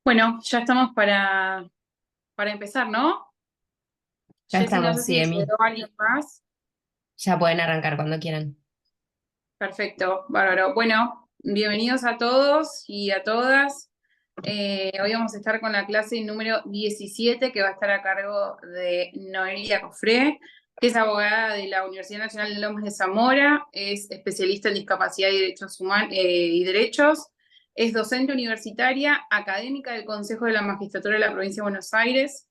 Bueno, ya estamos para empezar, ¿no? Ya Jessy, no sé estamos, sí, si Emi. llegó alguien más. Ya pueden arrancar cuando quieran. Perfecto, bárbaro. Bueno, bienvenidos a todos y a todas. Hoy vamos a estar con la clase número 17 que va a estar a cargo de Noelia Cofré, que es abogada de la Universidad Nacional de Lomas de Zamora, es especialista en discapacidad y derechos humanos y derechos, es docente universitaria, académica del Consejo de la Magistratura de la Provincia de Buenos Aires,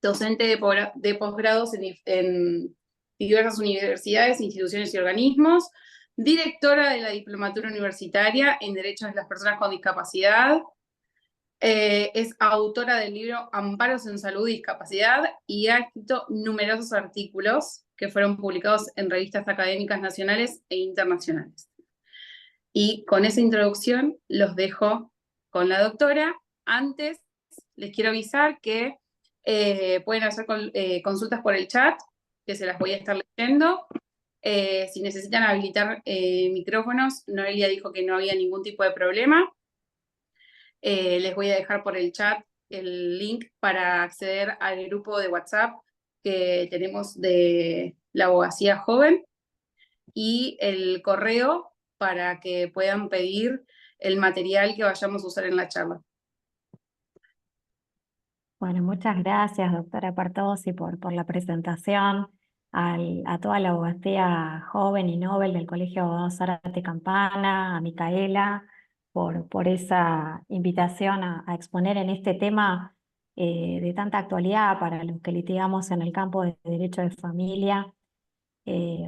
docente de posgrados en diversas universidades, instituciones y organismos, directora de la Diplomatura Universitaria en Derechos de las Personas con Discapacidad, es autora del libro Amparos en Salud y Discapacidad y ha escrito numerosos artículos que fueron publicados en revistas académicas nacionales e internacionales. Y con esa introducción los dejo con la doctora. Antes les quiero avisar que pueden hacer consultas por el chat, que se las voy a estar leyendo. Si necesitan habilitar micrófonos, Noelia dijo que no había ningún tipo de problema. Les voy a dejar por el chat el link para acceder al grupo de WhatsApp que tenemos de la abogacía joven y el correo para que puedan pedir el material que vayamos a usar en la charla. Bueno, muchas gracias, doctora Partossi, por la presentación, a toda la abogacía joven y Nobel del Colegio de Abogados Zárate Campana, a Micaela, por esa invitación a exponer en este tema de tanta actualidad para los que litigamos en el campo de derecho de familia.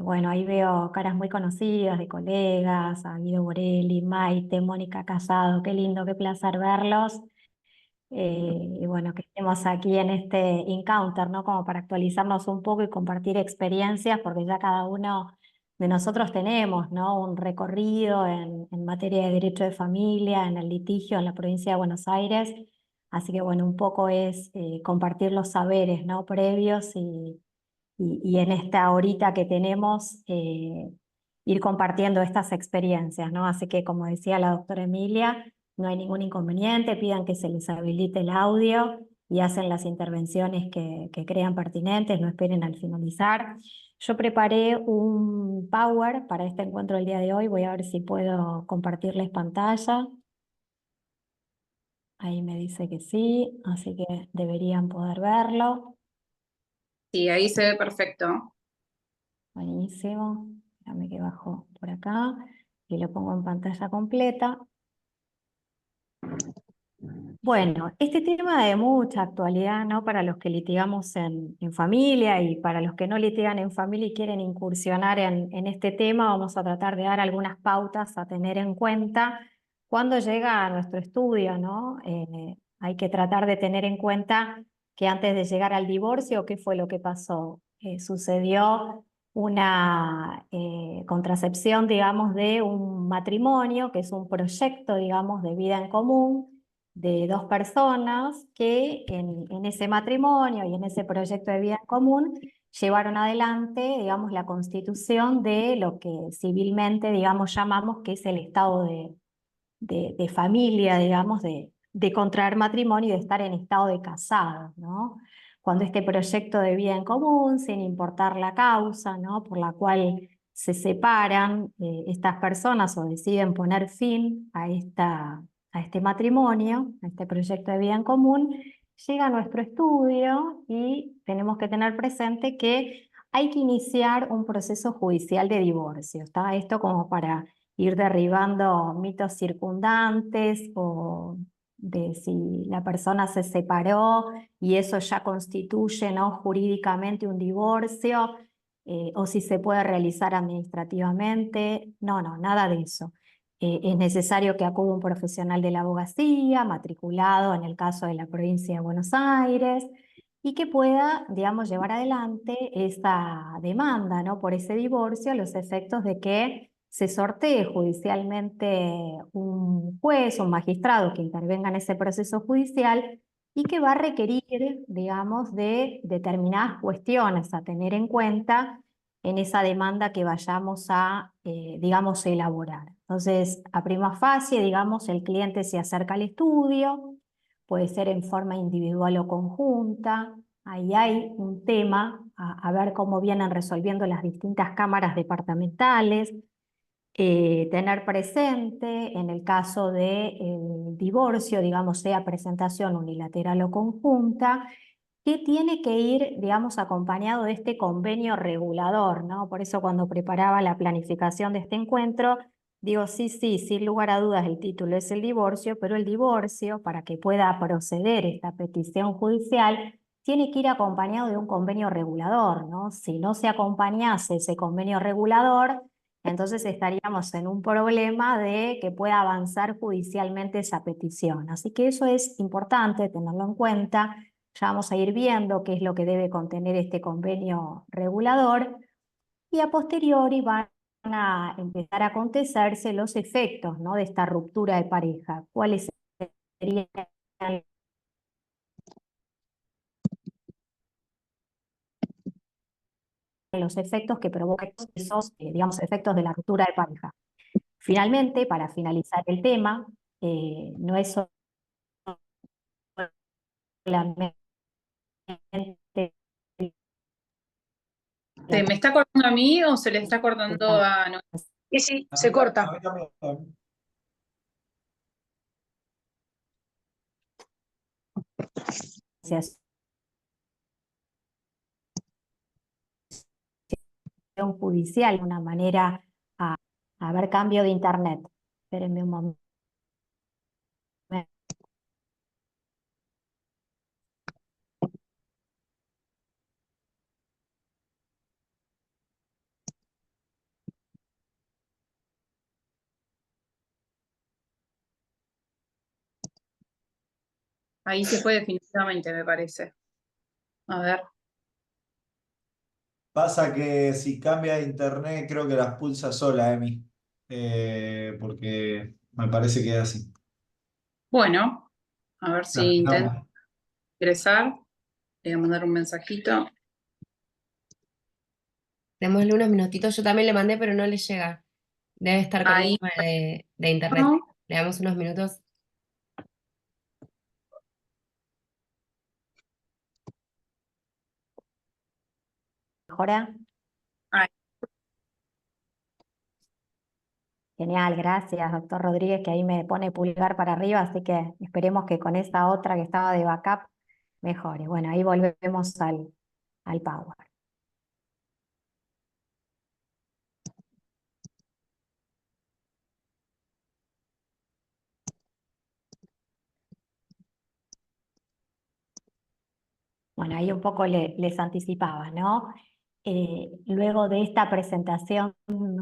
Bueno, ahí veo caras muy conocidas de colegas, a Guido Borelli, Maite, Mónica Casado, qué lindo, qué placer verlos. Y bueno, que estemos aquí en este encounter, ¿no? Como para actualizarnos un poco y compartir experiencias, porque ya cada uno de nosotros tenemos, ¿no? Un recorrido en materia de derecho de familia, en el litigio en la provincia de Buenos Aires. Así que bueno, un poco es compartir los saberes, ¿no? Previos y en esta horita que tenemos, ir compartiendo estas experiencias, ¿no? Así que como decía la doctora Emilia, no hay ningún inconveniente, pidan que se les habilite el audio y hacen las intervenciones que crean pertinentes, no esperen al finalizar. Yo preparé un Power para este encuentro del día de hoy, voy a ver si puedo compartirles pantalla. Ahí me dice que sí, así que deberían poder verlo. Sí, ahí se ve perfecto. Buenísimo. Déjame que bajo por acá y lo pongo en pantalla completa. Bueno, este tema de mucha actualidad, ¿no? Para los que litigamos en familia y para los que no litigan en familia y quieren incursionar en este tema, vamos a tratar de dar algunas pautas a tener en cuenta cuando llega a nuestro estudio, ¿no? Hay que tratar de tener en cuenta que antes de llegar al divorcio, ¿qué fue lo que pasó? Sucedió una contracepción, digamos, de un matrimonio, que es un proyecto, digamos, de vida en común de dos personas que en ese matrimonio y en ese proyecto de vida en común llevaron adelante, digamos, la constitución de lo que civilmente, digamos, llamamos que es el estado de familia, digamos, de contraer matrimonio y de estar en estado de casado, ¿no? Cuando este proyecto de vida en común, sin importar la causa, ¿no? Por la cual se separan estas personas o deciden poner fin a este matrimonio, a este proyecto de vida en común, llega a nuestro estudio y tenemos que tener presente que hay que iniciar un proceso judicial de divorcio. ¿Está? Esto como para ir derribando mitos circundantes o de si la persona se separó y eso ya constituye, ¿no? Jurídicamente un divorcio, o si se puede realizar administrativamente. No, no, nada de eso. Es necesario que acuda un profesional de la abogacía, matriculado en el caso de la provincia de Buenos Aires, y que pueda, digamos, llevar adelante esa demanda, ¿no? Por ese divorcio, a los efectos de que se sortee judicialmente un juez, un magistrado que intervenga en ese proceso judicial y que va a requerir, digamos, de determinadas cuestiones a tener en cuenta en esa demanda que vayamos a, digamos, elaborar. Entonces, a prima facie, digamos, el cliente se acerca al estudio, puede ser en forma individual o conjunta. Ahí hay un tema a ver cómo vienen resolviendo las distintas cámaras departamentales. Tener presente en el caso del divorcio, digamos, sea presentación unilateral o conjunta, que tiene que ir, digamos, acompañado de este convenio regulador, ¿no? Por eso cuando preparaba la planificación de este encuentro, digo, sí, sin lugar a dudas el título es el divorcio, pero el divorcio, para que pueda proceder esta petición judicial, tiene que ir acompañado de un convenio regulador, ¿no? Si no se acompañase ese convenio regulador, entonces estaríamos en un problema de que pueda avanzar judicialmente esa petición. Así que eso es importante tenerlo en cuenta. Ya vamos a ir viendo qué es lo que debe contener este convenio regulador y a posteriori van a empezar a acontecerse los efectos, ¿no?, de esta ruptura de pareja. ¿Cuáles serían los efectos que provocan esos, digamos, efectos de la ruptura de pareja? Finalmente, para finalizar el tema, no es solamente ¿Me está cortando a mí o se le está cortando a Noelia? Y sí, se corta. judicial, de una manera a ver cambio de internet. Espérenme un momento. Ahí se fue definitivamente, me parece. A ver. Pasa que si cambia de internet, creo que las pulsa sola, Emi. Porque me parece que es así. Bueno, a ver si intento Vamos. ingresar. Le voy a mandar un mensajito. Démosle unos minutitos, yo también le mandé, pero no le llega. Debe estar con un Ahí. tema de internet. ¿No? Le damos unos minutos. ¿Mejora? Ahí. Genial, gracias, doctor Rodríguez, que ahí me pone pulgar para arriba, así que esperemos que con esta otra que estaba de backup mejore. Bueno, ahí volvemos al Power. Bueno, ahí un poco les anticipaba, ¿no? Luego de esta presentación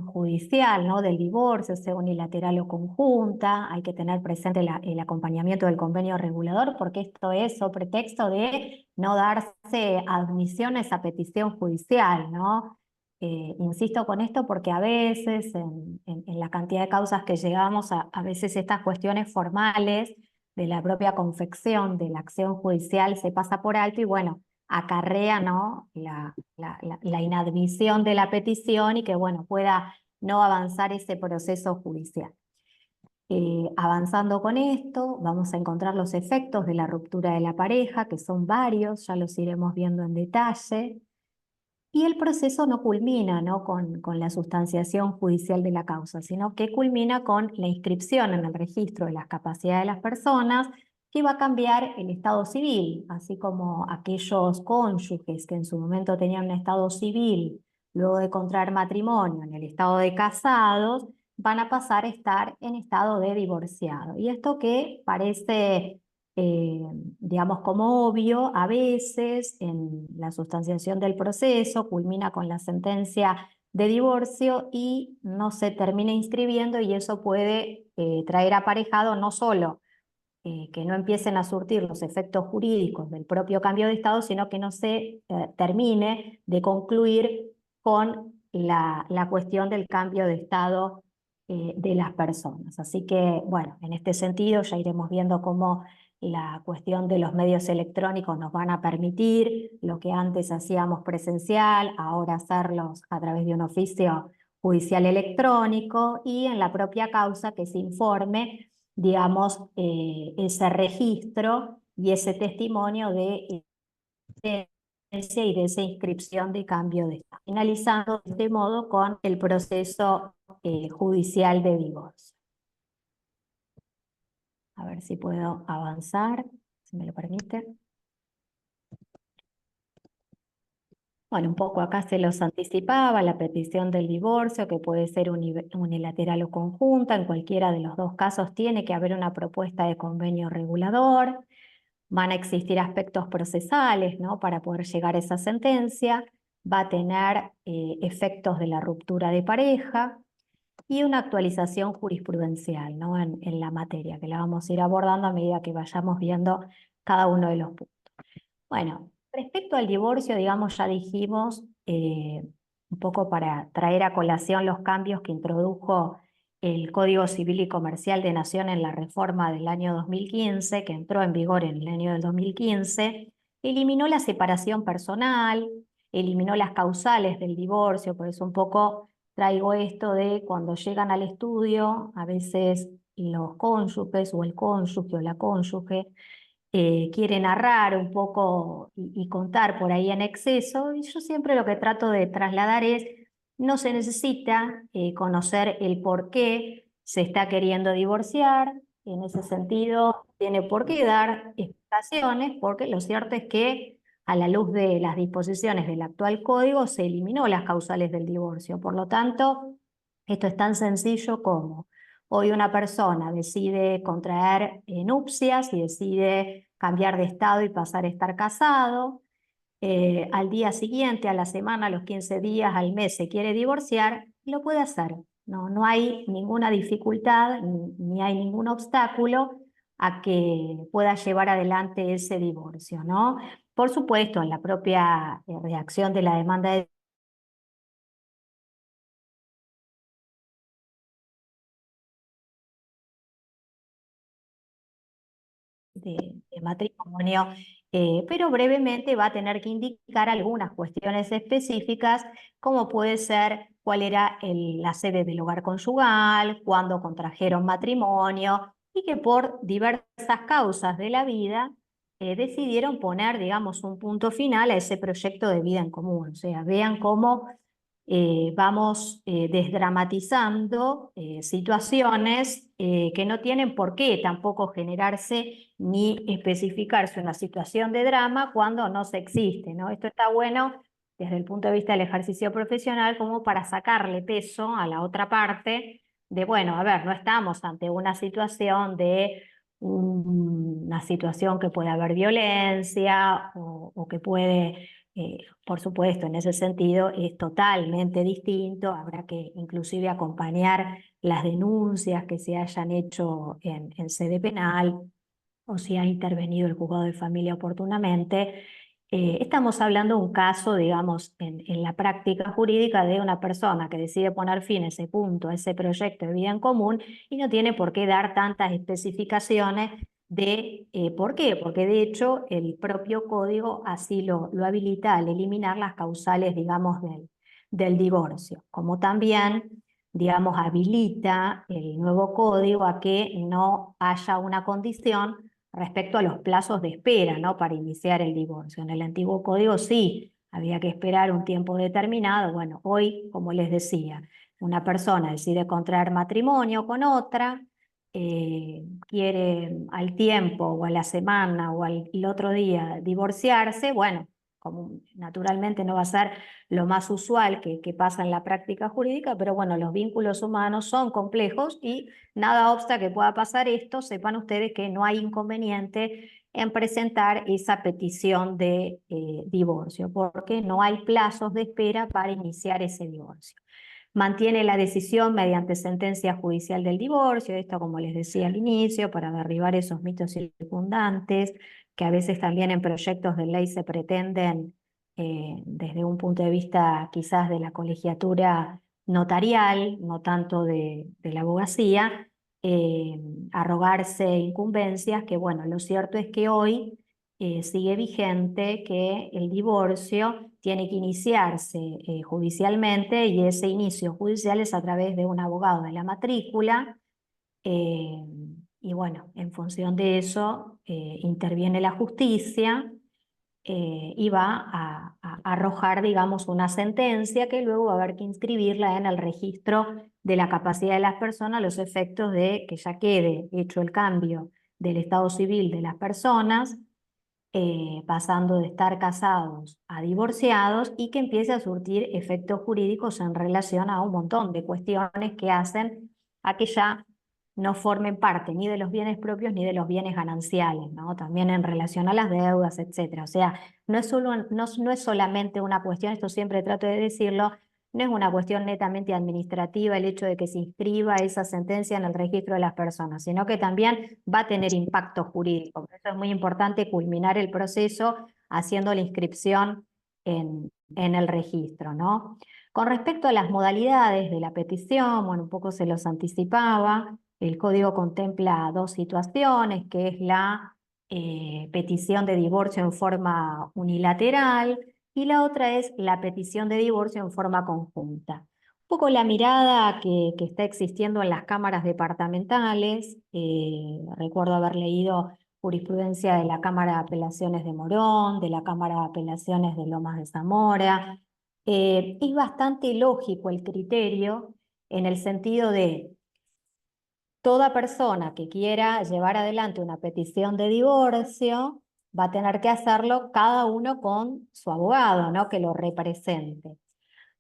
judicial, ¿no?, del divorcio, sea unilateral o conjunta, hay que tener presente el acompañamiento del convenio regulador, porque esto es o pretexto de no darse admisión a esa petición judicial, ¿no? Insisto con esto porque a veces, en la cantidad de causas que llegamos, a veces estas cuestiones formales de la propia confección de la acción judicial se pasa por alto y bueno, acarrea, ¿no?, la inadmisión de la petición y que bueno, pueda no avanzar ese proceso judicial. Avanzando con esto, vamos a encontrar los efectos de la ruptura de la pareja, que son varios, ya los iremos viendo en detalle. Y el proceso no culmina, ¿no?, con la sustanciación judicial de la causa, sino que culmina con la inscripción en el registro de las capacidades de las personas, que va a cambiar el estado civil, así como aquellos cónyuges que en su momento tenían un estado civil, luego de contraer matrimonio en el estado de casados, van a pasar a estar en estado de divorciado. Y esto que parece digamos, como obvio, a veces en la sustanciación del proceso culmina con la sentencia de divorcio y no se termina inscribiendo y eso puede traer aparejado no solo que no empiecen a surtir los efectos jurídicos del propio cambio de estado, sino que no se termine de concluir con la cuestión del cambio de estado de las personas. Así que, bueno, en este sentido ya iremos viendo cómo la cuestión de los medios electrónicos nos van a permitir lo que antes hacíamos presencial, ahora hacerlos a través de un oficio judicial electrónico y en la propia causa que se informe, digamos, ese registro y ese testimonio de y de esa inscripción de cambio de estado. Finalizando de este modo con el proceso judicial de divorcio. A ver si puedo avanzar, si me lo permite. Bueno, un poco acá se los anticipaba, la petición del divorcio, que puede ser unilateral o conjunta, en cualquiera de los dos casos tiene que haber una propuesta de convenio regulador, van a existir aspectos procesales, ¿no? Para poder llegar a esa sentencia, va a tener efectos de la ruptura de pareja y una actualización jurisprudencial, ¿no? En la materia, que la vamos a ir abordando a medida que vayamos viendo cada uno de los puntos. Bueno, respecto al divorcio, digamos, ya dijimos, un poco para traer a colación los cambios que introdujo el Código Civil y Comercial de Nación en la reforma del año 2015, que entró en vigor en el año del 2015, eliminó la separación personal, eliminó las causales del divorcio, por eso un poco traigo esto de cuando llegan al estudio, a veces los cónyuges o el cónyuge o la cónyuge quiere narrar un poco y contar por ahí en exceso, y yo siempre lo que trato de trasladar es, no se necesita conocer el por qué se está queriendo divorciar, en ese sentido tiene por qué dar explicaciones, porque lo cierto es que a la luz de las disposiciones del actual código se eliminó las causales del divorcio, por lo tanto, esto es tan sencillo como hoy una persona decide contraer nupcias y decide cambiar de estado y pasar a estar casado. Al día siguiente, a la semana, a los 15 días, al mes se quiere divorciar, lo puede hacer. No hay ninguna dificultad ni hay ningún obstáculo a que pueda llevar adelante ese divorcio, ¿no? Por supuesto, en la propia redacción de la demanda de matrimonio, pero brevemente va a tener que indicar algunas cuestiones específicas, como puede ser cuál era la sede del hogar conyugal, cuándo contrajeron matrimonio, y que por diversas causas de la vida decidieron poner, digamos, un punto final a ese proyecto de vida en común. O sea, vean cómo vamos desdramatizando situaciones que no tienen por qué tampoco generarse ni especificarse una situación de drama cuando no se existe, ¿no? Esto está bueno desde el punto de vista del ejercicio profesional como para sacarle peso a la otra parte de, bueno, a ver, no estamos ante una situación de una situación que puede haber violencia o que puede por supuesto, en ese sentido es totalmente distinto, habrá que inclusive acompañar las denuncias que se hayan hecho en sede penal o si ha intervenido el juzgado de familia oportunamente. Estamos hablando de un caso, digamos, en la práctica jurídica de una persona que decide poner fin a ese punto, a ese proyecto de vida en común y no tiene por qué dar tantas especificaciones de por qué, porque de hecho el propio código así lo habilita al eliminar las causales, digamos, del divorcio, como también, digamos, habilita el nuevo código a que no haya una condición respecto a los plazos de espera, ¿no? Para iniciar el divorcio. En el antiguo código sí, había que esperar un tiempo determinado. Bueno, hoy, como les decía, una persona decide contraer matrimonio con otra, quiere al tiempo o a la semana o el otro día divorciarse, bueno, como naturalmente no va a ser lo más usual que pasa en la práctica jurídica, pero bueno, los vínculos humanos son complejos y nada obsta que pueda pasar esto, sepan ustedes que no hay inconveniente en presentar esa petición de divorcio, porque no hay plazos de espera para iniciar ese divorcio. Mantiene la decisión mediante sentencia judicial del divorcio, esto como les decía al inicio, para derribar esos mitos circundantes, que a veces también en proyectos de ley se pretenden, desde un punto de vista quizás de la colegiatura notarial, no tanto de la abogacía, arrogarse incumbencias, que bueno, lo cierto es que hoy sigue vigente que el divorcio tiene que iniciarse judicialmente y ese inicio judicial es a través de un abogado de la matrícula y bueno, en función de eso interviene la justicia y va a arrojar, digamos, una sentencia que luego va a haber que inscribirla en el registro de la capacidad de las personas a los efectos de que ya quede hecho el cambio del estado civil de las personas, pasando de estar casados a divorciados y que empiece a surtir efectos jurídicos en relación a un montón de cuestiones que hacen a que ya no formen parte ni de los bienes propios ni de los bienes gananciales, ¿no? También en relación a las deudas, etcétera. O sea, no es solamente una cuestión, esto siempre trato de decirlo, no es una cuestión netamente administrativa el hecho de que se inscriba esa sentencia en el registro de las personas, sino que también va a tener impacto jurídico. Por eso es muy importante culminar el proceso haciendo la inscripción en el registro, ¿no? Con respecto a las modalidades de la petición, bueno, un poco se los anticipaba, el código contempla dos situaciones, que es la petición de divorcio en forma unilateral y la otra es la petición de divorcio en forma conjunta. Un poco la mirada que está existiendo en las cámaras departamentales, recuerdo haber leído jurisprudencia de la Cámara de Apelaciones de Morón, de la Cámara de Apelaciones de Lomas de Zamora. Es bastante lógico el criterio en el sentido de toda persona que quiera llevar adelante una petición de divorcio va a tener que hacerlo cada uno con su abogado, ¿no? Que lo represente.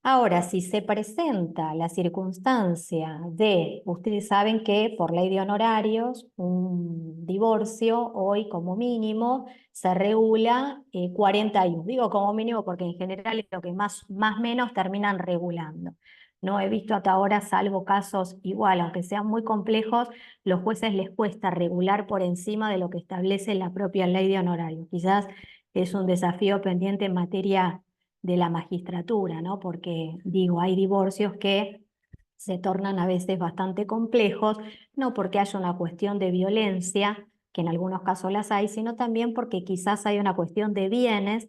Ahora, si se presenta la circunstancia de, ustedes saben que por ley de honorarios, un divorcio hoy como mínimo se regula 41. Digo como mínimo porque en general es lo que más menos terminan regulando. No he visto hasta ahora, salvo casos igual, aunque sean muy complejos, los jueces les cuesta regular por encima de lo que establece la propia ley de honorarios. Quizás es un desafío pendiente en materia de la magistratura, ¿no? Porque, digo, hay divorcios que se tornan a veces bastante complejos, no porque haya una cuestión de violencia, que en algunos casos las hay, sino también porque quizás hay una cuestión de bienes,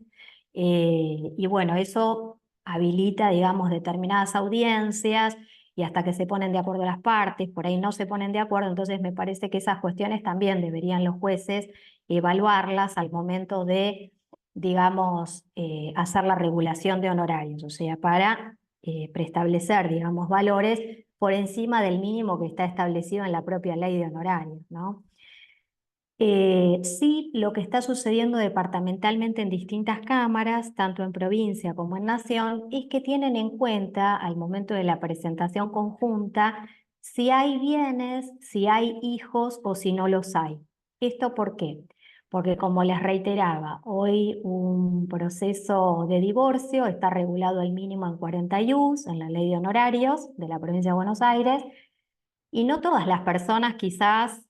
y bueno, eso habilita, digamos, determinadas audiencias, y hasta que se ponen de acuerdo las partes, por ahí no se ponen de acuerdo, entonces me parece que esas cuestiones también deberían los jueces evaluarlas al momento de, digamos, hacer la regulación de honorarios, o sea, para preestablecer, digamos, valores por encima del mínimo que está establecido en la propia ley de honorarios, ¿no? Sí, lo que está sucediendo departamentalmente en distintas cámaras, tanto en provincia como en nación, es que tienen en cuenta al momento de la presentación conjunta si hay bienes, si hay hijos o si no los hay. ¿Esto por qué? Porque como les reiteraba, hoy un proceso de divorcio está regulado al mínimo en 40 ius, en la ley de honorarios de la provincia de Buenos Aires, y no todas las personas quizás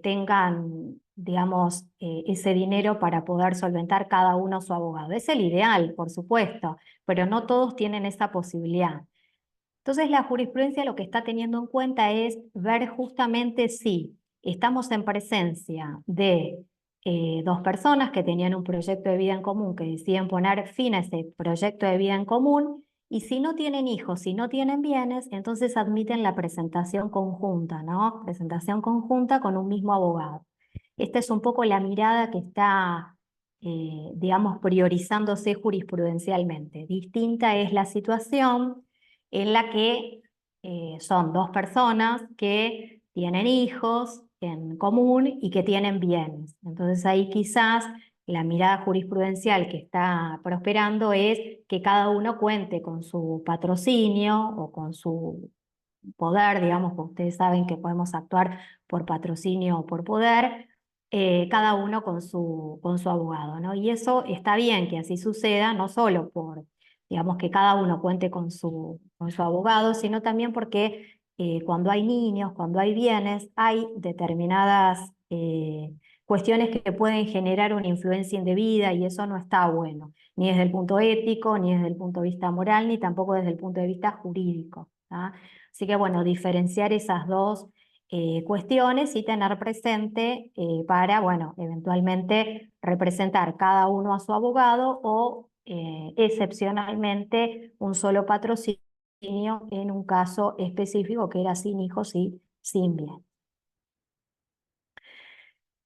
tengan, digamos, ese dinero para poder solventar cada uno su abogado. Es el ideal, por supuesto, pero no todos tienen esa posibilidad. Entonces la jurisprudencia lo que está teniendo en cuenta es ver justamente si estamos en presencia de dos personas que tenían un proyecto de vida en común, que deciden poner fin a ese proyecto de vida en común, y si no tienen hijos, si no tienen bienes, entonces admiten la presentación conjunta, ¿no? Presentación conjunta con un mismo abogado. Esta es un poco la mirada que está, digamos, priorizándose jurisprudencialmente. Distinta es la situación en la que son dos personas que tienen hijos en común y que tienen bienes. Entonces ahí quizás la mirada jurisprudencial que está prosperando es que cada uno cuente con su patrocinio o con su poder, digamos, porque ustedes saben que podemos actuar por patrocinio o por poder, cada uno con su abogado, ¿no? Y eso está bien que así suceda, no solo por, digamos, que cada uno cuente con su abogado, sino también porque cuando hay niños, cuando hay bienes, hay determinadas cuestiones que pueden generar una influencia indebida y eso no está bueno, ni desde el punto ético, ni desde el punto de vista moral, ni tampoco desde el punto de vista jurídico, ¿tá? Así que bueno, diferenciar esas dos cuestiones y tener presente para, bueno, eventualmente representar cada uno a su abogado o excepcionalmente un solo patrocinio en un caso específico que era sin hijos y sin bien.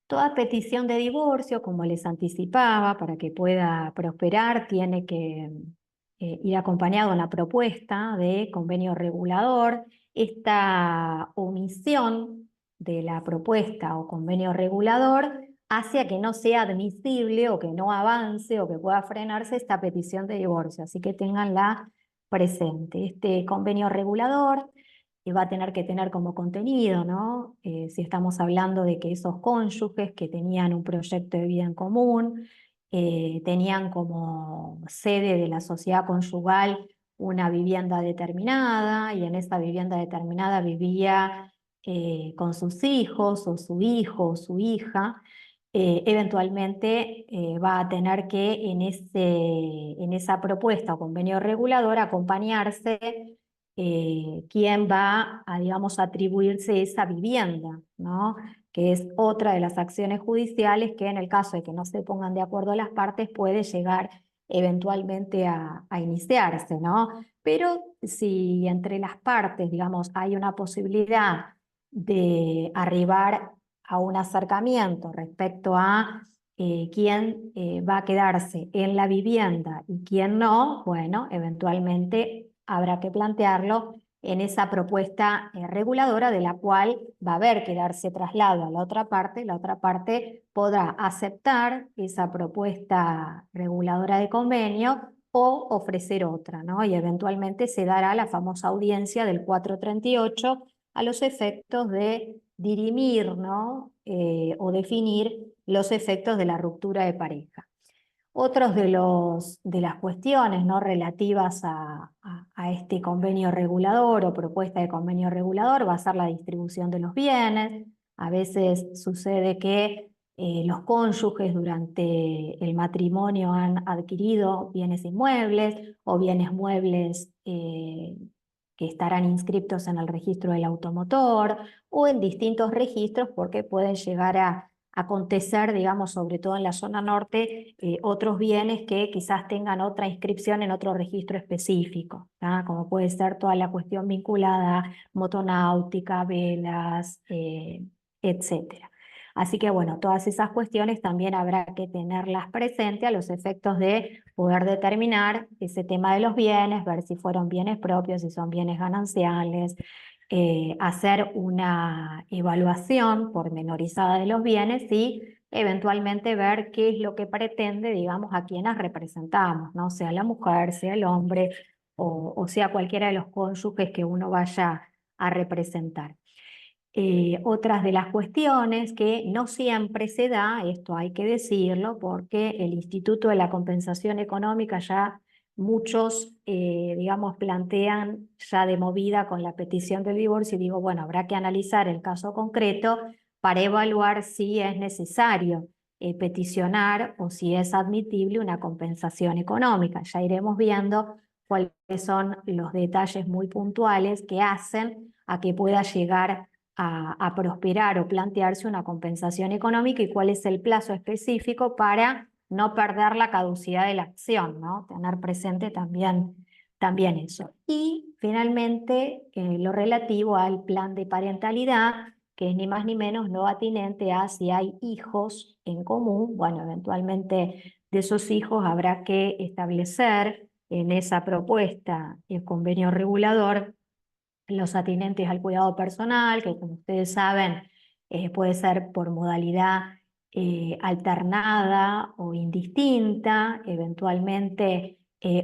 Toda petición de divorcio, como les anticipaba, para que pueda prosperar, tiene que ir acompañado de una propuesta de convenio regulador. Esta omisión de la propuesta o convenio regulador hace a que no sea admisible o que no avance o que pueda frenarse esta petición de divorcio. Así que ténganla presente. Este convenio regulador va a tener que tener como contenido, ¿no? Si estamos hablando de que esos cónyuges que tenían un proyecto de vida en común, tenían como sede de la sociedad conyugal una vivienda determinada y en esa vivienda determinada vivía con sus hijos o su hijo o su hija, eventualmente va a tener que en esa propuesta o convenio regulador acompañarse quién va a, digamos, atribuirse esa vivienda, ¿no? Que es otra de las acciones judiciales que en el caso de que no se pongan de acuerdo las partes puede llegar eventualmente a iniciarse, ¿no? Pero si entre las partes, digamos, hay una posibilidad de arribar a un acercamiento respecto a quién va a quedarse en la vivienda y quién no, bueno, eventualmente habrá que plantearlo en esa propuesta reguladora de la cual va a haber que darse traslado a la otra parte podrá aceptar esa propuesta reguladora de convenio o ofrecer otra, ¿no? Y eventualmente se dará la famosa audiencia del 438 a los efectos de dirimir, ¿no? O definir los efectos de la ruptura de pareja. Otros de las cuestiones, ¿no? Relativas a este convenio regulador o propuesta de convenio regulador va a ser la distribución de los bienes. A veces sucede que los cónyuges durante el matrimonio han adquirido bienes inmuebles o bienes muebles que estarán inscritos en el registro del automotor o en distintos registros porque pueden llegar a acontecer, digamos, sobre todo en la zona norte, otros bienes que quizás tengan otra inscripción en otro registro específico, ¿tá? Como puede ser toda la cuestión vinculada a motonáutica, velas, etcétera. Así que bueno, todas esas cuestiones también habrá que tenerlas presentes a los efectos de poder determinar ese tema de los bienes, ver si fueron bienes propios, si son bienes gananciales, hacer una evaluación pormenorizada de los bienes y eventualmente ver qué es lo que pretende, digamos, a quienes representamos, ¿no? Sea la mujer, sea el hombre o sea cualquiera de los cónyuges que uno vaya a representar. Otras de las cuestiones que no siempre se da, esto hay que decirlo, porque el Instituto de la Compensación Económica ya muchos, digamos, plantean ya de movida con la petición del divorcio y digo, bueno, habrá que analizar el caso concreto para evaluar si es necesario peticionar o si es admitible una compensación económica. Ya iremos viendo cuáles son los detalles muy puntuales que hacen a que pueda llegar a prosperar o plantearse una compensación económica y cuál es el plazo específico para no perder la caducidad de la acción, ¿no? Tener presente también eso. Y finalmente lo relativo al plan de parentalidad, que es ni más ni menos no atinente a si hay hijos en común, bueno, eventualmente de esos hijos habrá que establecer en esa propuesta el convenio regulador los atinentes al cuidado personal, que como ustedes saben puede ser por modalidad alternada o indistinta, eventualmente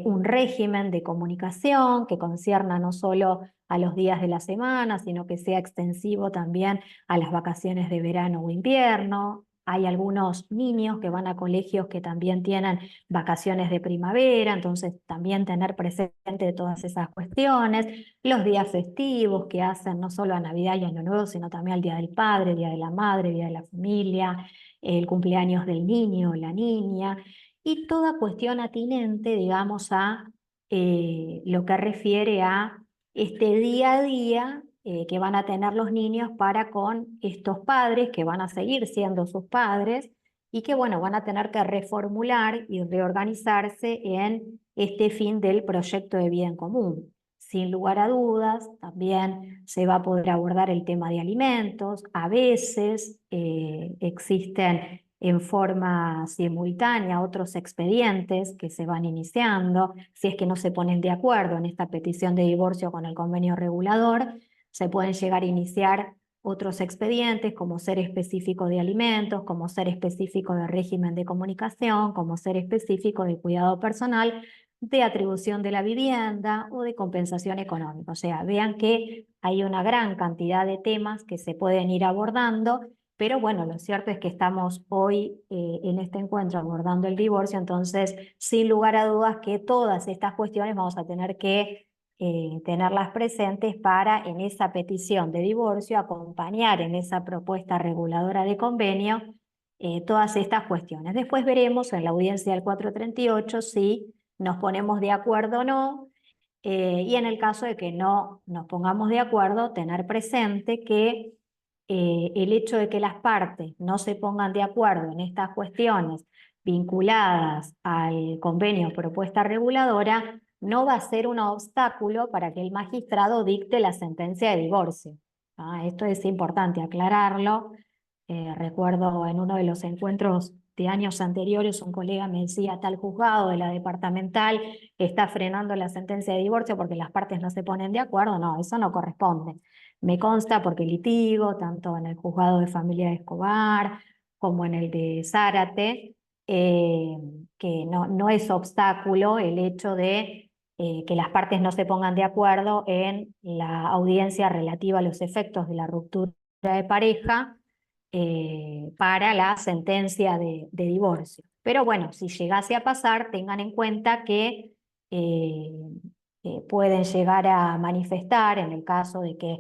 un régimen de comunicación que concierna no solo a los días de la semana, sino que sea extensivo también a las vacaciones de verano o invierno. Hay algunos niños que van a colegios que también tienen vacaciones de primavera, entonces también tener presente todas esas cuestiones, los días festivos que hacen no solo a Navidad y Año Nuevo, sino también al Día del Padre, Día de la Madre, Día de la Familia, el cumpleaños del niño o la niña, y toda cuestión atinente, digamos, a lo que refiere a este día a día que van a tener los niños para con estos padres que van a seguir siendo sus padres y que, bueno, van a tener que reformular y reorganizarse en este fin del proyecto de vida en común. sin lugar a dudas, también se va a poder abordar el tema de alimentos. A veces existen en forma simultánea otros expedientes que se van iniciando. Si es que no se ponen de acuerdo en esta petición de divorcio con el convenio regulador, se pueden llegar a iniciar otros expedientes como ser específico de alimentos, como ser específico de régimen de comunicación, como ser específico de cuidado personal, de atribución de la vivienda o de compensación económica. O sea, vean que hay una gran cantidad de temas que se pueden ir abordando, pero bueno, lo cierto es que estamos hoy en este encuentro abordando el divorcio, entonces sin lugar a dudas que todas estas cuestiones vamos a tener que tenerlas presentes para en esa petición de divorcio acompañar en esa propuesta reguladora de convenio todas estas cuestiones. Después veremos en la audiencia del 438 si nos ponemos de acuerdo o no, y en el caso de que no nos pongamos de acuerdo, tener presente que el hecho de que las partes no se pongan de acuerdo en estas cuestiones vinculadas al convenio propuesta reguladora no va a ser un obstáculo para que el magistrado dicte la sentencia de divorcio. Esto es importante aclararlo. Recuerdo en uno de los encuentros de años anteriores, un colega me decía, tal juzgado de la departamental está frenando la sentencia de divorcio porque las partes no se ponen de acuerdo. No, eso no corresponde. Me consta porque litigo, tanto en el juzgado de familia de Escobar como en el de Zárate, que no es obstáculo el hecho de que las partes no se pongan de acuerdo en la audiencia relativa a los efectos de la ruptura de pareja para la sentencia de divorcio. Pero bueno, si llegase a pasar, tengan en cuenta que eh, pueden llegar a manifestar en el caso de que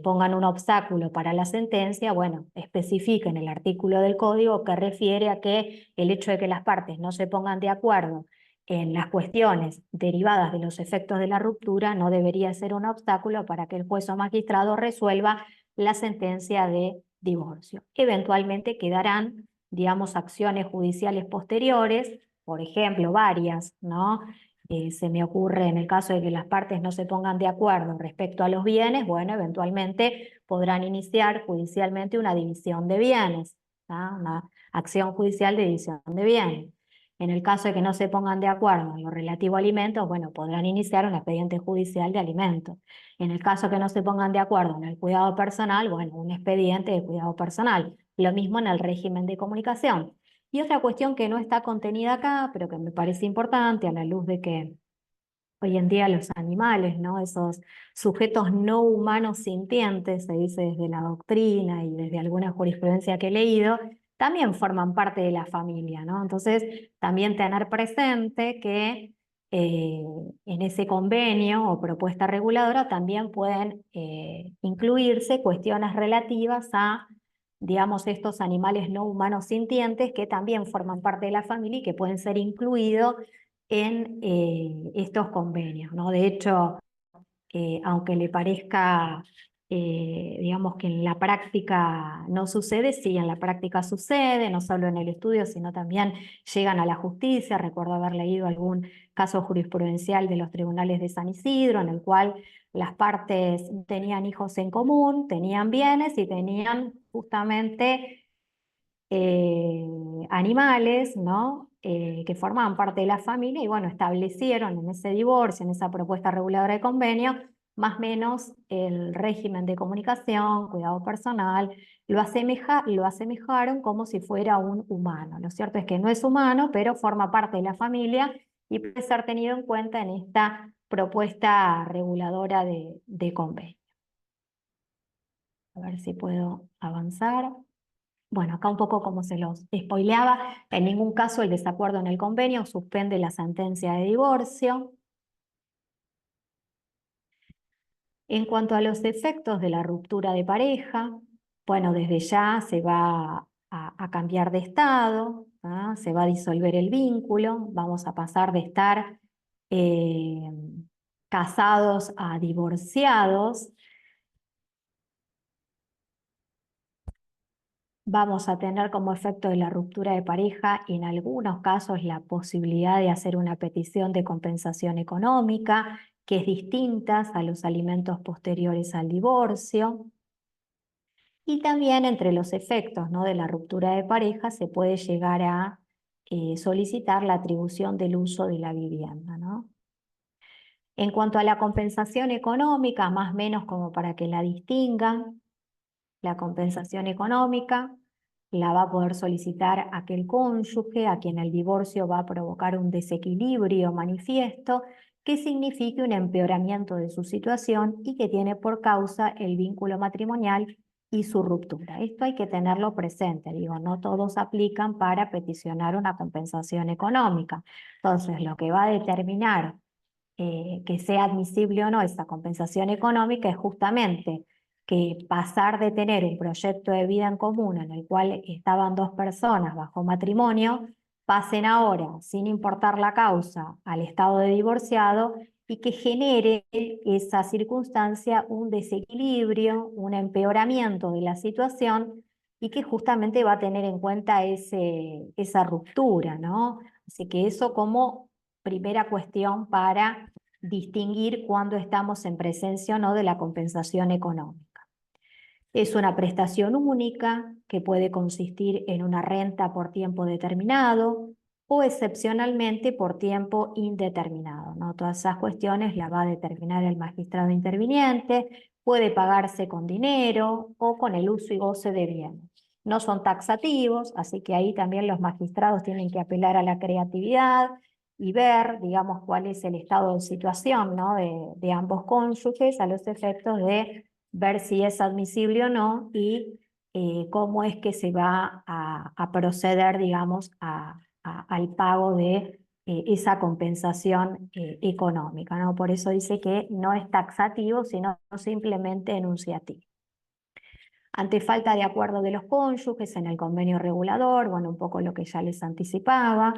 pongan un obstáculo para la sentencia, bueno, especifiquen el artículo del código que refiere a que el hecho de que las partes no se pongan de acuerdo en las cuestiones derivadas de los efectos de la ruptura no debería ser un obstáculo para que el juez o magistrado resuelva la sentencia de divorcio. Eventualmente quedarán, digamos, acciones judiciales posteriores, por ejemplo, varias, ¿no? Se me ocurre en el caso de que las partes no se pongan de acuerdo respecto a los bienes, bueno, eventualmente podrán iniciar judicialmente una división de bienes, ¿no? Una acción judicial de división de bienes. En el caso de que no se pongan de acuerdo en lo relativo a alimentos, bueno, podrán iniciar un expediente judicial de alimentos. En el caso que no se pongan de acuerdo en el cuidado personal, bueno, un expediente de cuidado personal. Lo mismo en el régimen de comunicación. Y otra cuestión que no está contenida acá, pero que me parece importante a la luz de que hoy en día los animales, ¿no? Esos sujetos no humanos sintientes, se dice desde la doctrina y desde alguna jurisprudencia que he leído, también forman parte de la familia, ¿no? Entonces, también tener presente que en ese convenio o propuesta reguladora también pueden incluirse cuestiones relativas a, digamos, estos animales no humanos sintientes que también forman parte de la familia y que pueden ser incluidos en estos convenios, ¿no? De hecho, aunque le parezca, digamos que en la práctica no sucede, sí, en la práctica sucede, no solo en el estudio, sino también llegan a la justicia. Recuerdo haber leído algún caso jurisprudencial de los tribunales de San Isidro, en el cual las partes tenían hijos en común, tenían bienes y tenían justamente animales, ¿no? Que formaban parte de la familia y bueno, establecieron en ese divorcio, en esa propuesta reguladora de convenio, más o menos el régimen de comunicación, cuidado personal, lo asemejaron como si fuera un humano. Lo cierto es que no es humano, pero forma parte de la familia y puede ser tenido en cuenta en esta propuesta reguladora de convenio. A ver si puedo avanzar. Bueno, acá un poco como se los spoileaba, en ningún caso el desacuerdo en el convenio suspende la sentencia de divorcio. En cuanto a los efectos de la ruptura de pareja, bueno, desde ya se va a cambiar de estado, ¿ah? Se va a disolver el vínculo, vamos a pasar de estar eh, casados a divorciados. Vamos a tener como efecto de la ruptura de pareja en algunos casos la posibilidad de hacer una petición de compensación económica que es distinta a los alimentos posteriores al divorcio. Y también entre los efectos, ¿no?, de la ruptura de pareja se puede llegar a solicitar la atribución del uso de la vivienda, ¿no? En cuanto a la compensación económica, más o menos como para que la distingan, la compensación económica la va a poder solicitar aquel cónyuge a quien el divorcio va a provocar un desequilibrio manifiesto que signifique un empeoramiento de su situación y que tiene por causa el vínculo matrimonial y su ruptura. Esto hay que tenerlo presente, digo, no todos aplican para peticionar una compensación económica. Entonces, lo que va a determinar que sea admisible o no esa compensación económica es justamente que pasar de tener un proyecto de vida en común en el cual estaban dos personas bajo matrimonio, pasen ahora, sin importar la causa, al estado de divorciado y que genere esa circunstancia un desequilibrio, un empeoramiento de la situación y que justamente va a tener en cuenta esa ruptura, ¿no? Así que eso como primera cuestión para distinguir cuando estamos en presencia o no de la compensación económica. Es una prestación única que puede consistir en una renta por tiempo determinado o excepcionalmente por tiempo indeterminado, ¿no? Todas esas cuestiones las va a determinar el magistrado interviniente, puede pagarse con dinero o con el uso y goce de bienes. No son taxativos, así que ahí también los magistrados tienen que apelar a la creatividad y ver, digamos, cuál es el estado de situación, ¿no?, de ambos cónyuges a los efectos de ver si es admisible o no y cómo es que se va a proceder, digamos, al pago de esa compensación económica, ¿no? Por eso dice que no es taxativo, sino simplemente enunciativo. Ante falta de acuerdo de los cónyuges en el convenio regulador, bueno, un poco lo que ya les anticipaba,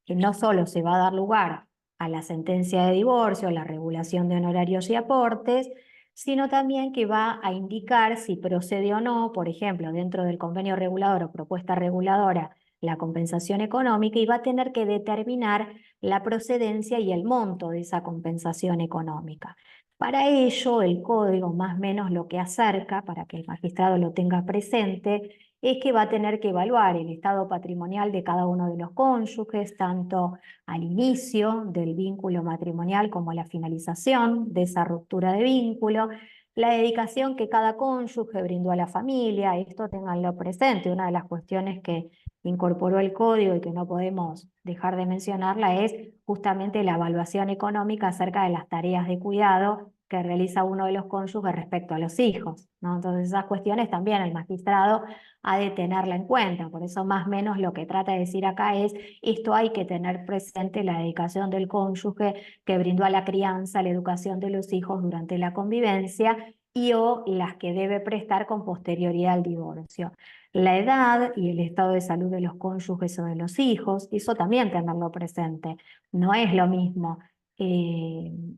que no solo se va a dar lugar a la sentencia de divorcio, a la regulación de honorarios y aportes, sino también que va a indicar si procede o no, por ejemplo, dentro del convenio regulador o propuesta reguladora, la compensación económica y va a tener que determinar la procedencia y el monto de esa compensación económica. Para ello, el código más o menos lo que acerca, para que el magistrado lo tenga presente, es que va a tener que evaluar el estado patrimonial de cada uno de los cónyuges, tanto al inicio del vínculo matrimonial como a la finalización de esa ruptura de vínculo, la dedicación que cada cónyuge brindó a la familia, esto tenganlo presente. Una de las cuestiones que incorporó el código y que no podemos dejar de mencionarla es justamente la evaluación económica acerca de las tareas de cuidado que realiza uno de los cónyuges respecto a los hijos, ¿no? Entonces esas cuestiones también el magistrado ha de tenerla en cuenta. Por eso más o menos lo que trata de decir acá es esto hay que tener presente la dedicación del cónyuge que brindó a la crianza, la educación de los hijos durante la convivencia y o las que debe prestar con posterioridad al divorcio. La edad y el estado de salud de los cónyuges o de los hijos, eso también tenerlo presente. No es lo mismo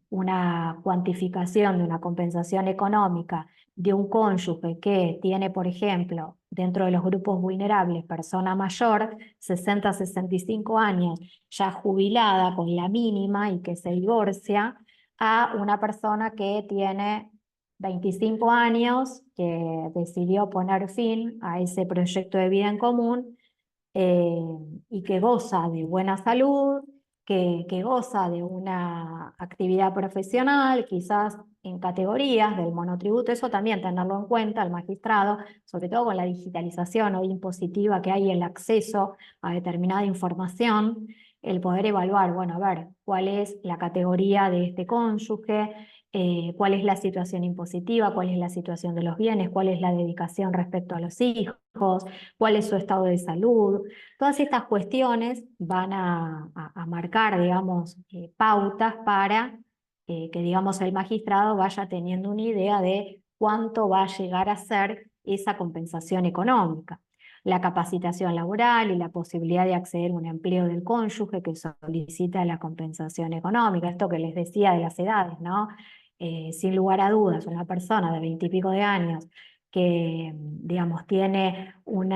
una cuantificación de una compensación económica de un cónyuge que tiene, por ejemplo, dentro de los grupos vulnerables, persona mayor, 60 a 65 años, ya jubilada con la mínima y que se divorcia, a una persona que tiene 25 años, que decidió poner fin a ese proyecto de vida en común eh, y que goza de buena salud, que goza de una actividad profesional, quizás en categorías del monotributo, eso también tenerlo en cuenta el magistrado, sobre todo con la digitalización hoy impositiva que hay el acceso a determinada información, el poder evaluar, bueno, a ver, cuál es la categoría de este cónyuge, cuál es la situación impositiva, cuál es la situación de los bienes, cuál es la dedicación respecto a los hijos, cuál es su estado de salud. Todas estas cuestiones van a marcar, digamos, pautas para que, digamos, el magistrado vaya teniendo una idea de cuánto va a llegar a ser esa compensación económica. La capacitación laboral y la posibilidad de acceder a un empleo del cónyuge que solicita la compensación económica. Esto que les decía de las edades, ¿no? Sin lugar a dudas, una persona de 20 y pico de años que, digamos, tiene un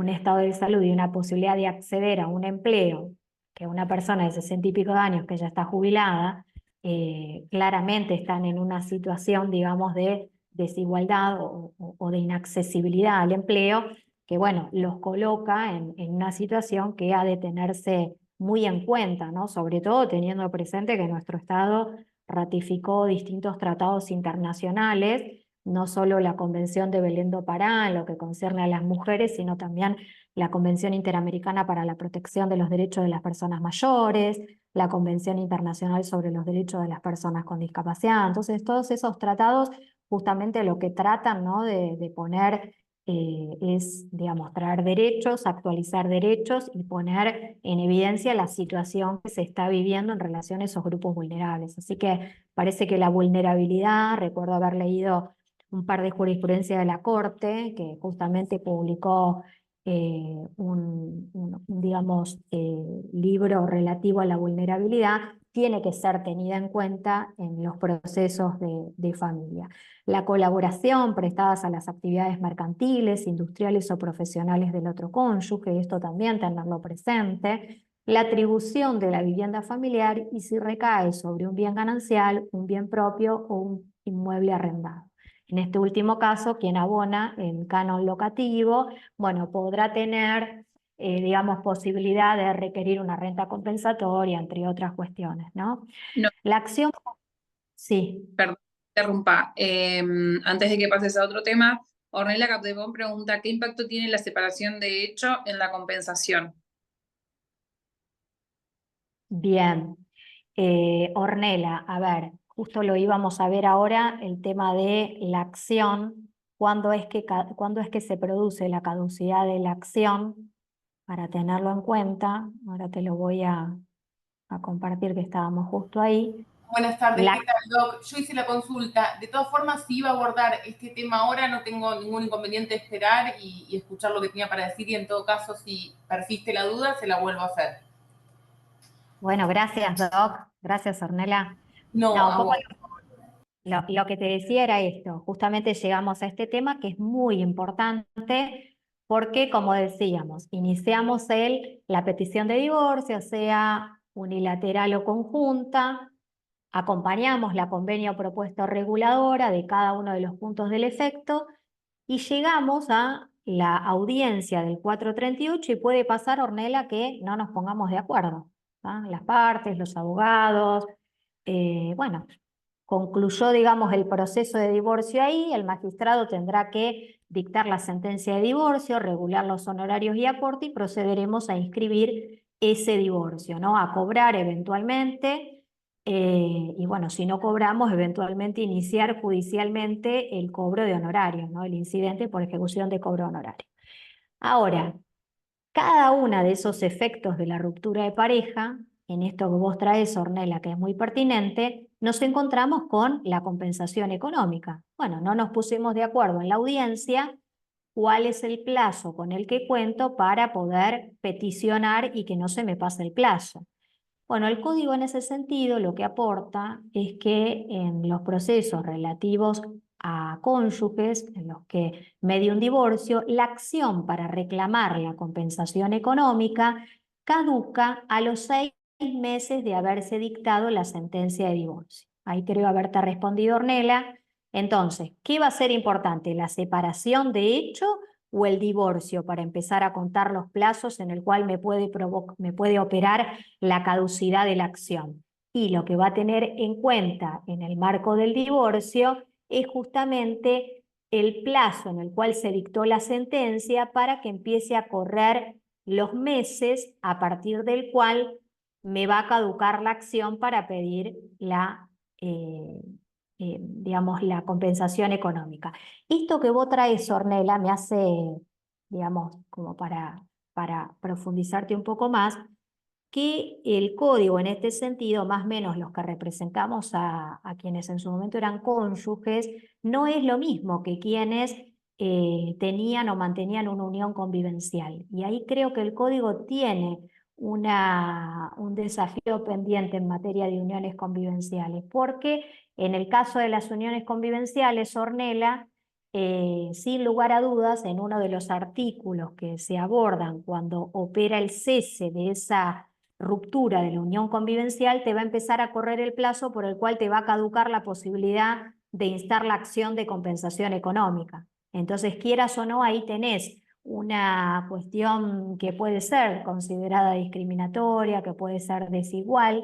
estado de salud y una posibilidad de acceder a un empleo que una persona de 60 y pico de años que ya está jubilada, claramente están en una situación, digamos, de desigualdad o de inaccesibilidad al empleo, que bueno, los coloca en una situación que ha de tenerse muy en cuenta, ¿no? Sobre todo teniendo presente que nuestro Estado ratificó distintos tratados internacionales, no solo la Convención de Belén do Pará en lo que concierne a las mujeres, sino también la Convención Interamericana para la Protección de los Derechos de las Personas Mayores, la Convención Internacional sobre los Derechos de las Personas con Discapacidad. Entonces, todos esos tratados justamente lo que tratan, ¿no?, de poner es, digamos, traer derechos, actualizar derechos y poner en evidencia la situación que se está viviendo en relación a esos grupos vulnerables. Así que parece que la vulnerabilidad, recuerdo haber leído un par de jurisprudencias de la Corte, que justamente publicó digamos, libro relativo a la vulnerabilidad, tiene que ser tenida en cuenta en los procesos de familia. La colaboración prestadas a las actividades mercantiles, industriales o profesionales del otro cónyuge, esto también tenerlo presente. La atribución de la vivienda familiar y si recae sobre un bien ganancial, un bien propio o un inmueble arrendado. En este último caso, quien abona el canon locativo, bueno, podrá tener, digamos, posibilidad de requerir una renta compensatoria, entre otras cuestiones, ¿no? No, La acción, sí. perdón, interrumpa. Antes de que pases a otro tema, Ornella Capdevon pregunta, ¿qué impacto tiene la separación de hecho en la compensación? Bien. Ornella, a ver, justo lo íbamos a ver ahora, el tema de la acción, cuándo es que se produce la caducidad de la acción, para tenerlo en cuenta. Ahora te lo voy a compartir, que estábamos justo ahí. Buenas tardes, ¿qué tal, Doc? Yo hice la consulta. De todas formas, si iba a abordar este tema ahora, no tengo ningún inconveniente esperar y escuchar lo que tenía para decir, y en todo caso, si persiste la duda, se la vuelvo a hacer. Bueno, gracias, Doc. Gracias, Ornella. No, un a poco vos. lo que te decía era esto. Justamente llegamos a este tema que es muy importante porque, como decíamos, iniciamos la petición de divorcio, sea unilateral o conjunta, acompañamos la convenio propuesto reguladora de cada uno de los puntos del efecto y llegamos a la audiencia del 438 y puede pasar, Ornella, que no nos pongamos de acuerdo, ¿tá? Las partes, los abogados, bueno, concluyó, digamos, el proceso de divorcio ahí, el magistrado tendrá que dictar la sentencia de divorcio, regular los honorarios y aporte y procederemos a inscribir ese divorcio, ¿no? A cobrar eventualmente, y bueno, si no cobramos, eventualmente iniciar judicialmente el cobro de honorarios, ¿no? El incidente por ejecución de cobro de honorario. Ahora, cada uno de esos efectos de la ruptura de pareja, en esto que vos traes, Ornella, que es muy pertinente, nos encontramos con la compensación económica. Bueno, no nos pusimos de acuerdo en la audiencia cuál es el plazo con el que cuento para poder peticionar y que no se me pase el plazo. Bueno, el código en ese sentido lo que aporta es que en los procesos relativos a cónyuges en los que medie un divorcio, la acción para reclamar la compensación económica caduca a los 6 meses de haberse dictado la sentencia de divorcio. Ahí creo haberte respondido, Ornella. Entonces, ¿qué va a ser importante? ¿La separación de hecho o el divorcio para empezar a contar los plazos en el cual me puede operar la caducidad de la acción? Y lo que va a tener en cuenta en el marco del divorcio es justamente el plazo en el cual se dictó la sentencia para que empiece a correr los meses a partir del cual me va a caducar la acción para pedir digamos, la compensación económica. Esto que vos traes, Ornella, me hace, digamos, como para profundizarte un poco más, que el código en este sentido, más o menos los que representamos a quienes en su momento eran cónyuges, no es lo mismo que quienes tenían o mantenían una unión convivencial. Y ahí creo que el código tiene un desafío pendiente en materia de uniones convivenciales, porque en el caso de las uniones convivenciales, Ornella, sin lugar a dudas, en uno de los artículos que se abordan cuando opera el cese de esa ruptura de la unión convivencial, te va a empezar a correr el plazo por el cual te va a caducar la posibilidad de instar la acción de compensación económica. Entonces, quieras o no, ahí tenés una cuestión que puede ser considerada discriminatoria, que puede ser desigual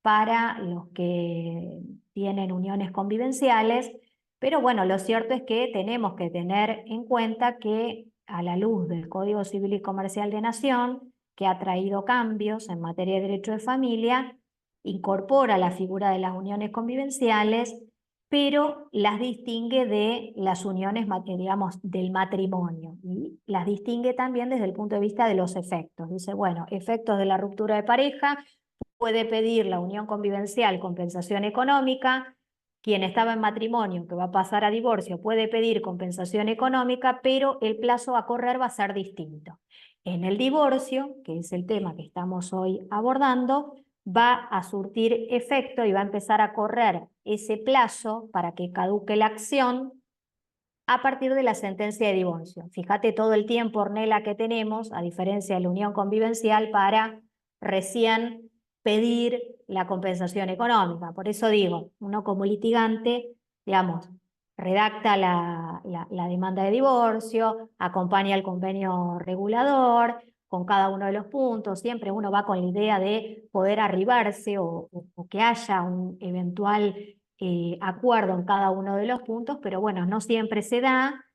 para los que tienen uniones convivenciales, pero bueno, lo cierto es que tenemos que tener en cuenta que a la luz del Código Civil y Comercial de Nación, que ha traído cambios en materia de derecho de familia, incorpora la figura de las uniones convivenciales, pero las distingue de las uniones, digamos, del matrimonio, y las distingue también desde el punto de vista de los efectos. Dice, bueno, efectos de la ruptura de pareja, puede pedir la unión convivencial compensación económica, quien estaba en matrimonio, que va a pasar a divorcio, puede pedir compensación económica, pero el plazo a correr va a ser distinto. En el divorcio, que es el tema que estamos hoy abordando, va a surtir efecto y va a empezar a correr ese plazo para que caduque la acción a partir de la sentencia de divorcio. Fíjate todo el tiempo, Ornella, que tenemos, a diferencia de la unión convivencial, para recién pedir la compensación económica. Por eso digo, uno como litigante, digamos, redacta la demanda de divorcio, acompaña el convenio regulador con cada uno de los puntos, siempre uno va con la idea de poder arribarse o que haya un eventual acuerdo en cada uno de los puntos, pero bueno, no siempre se da.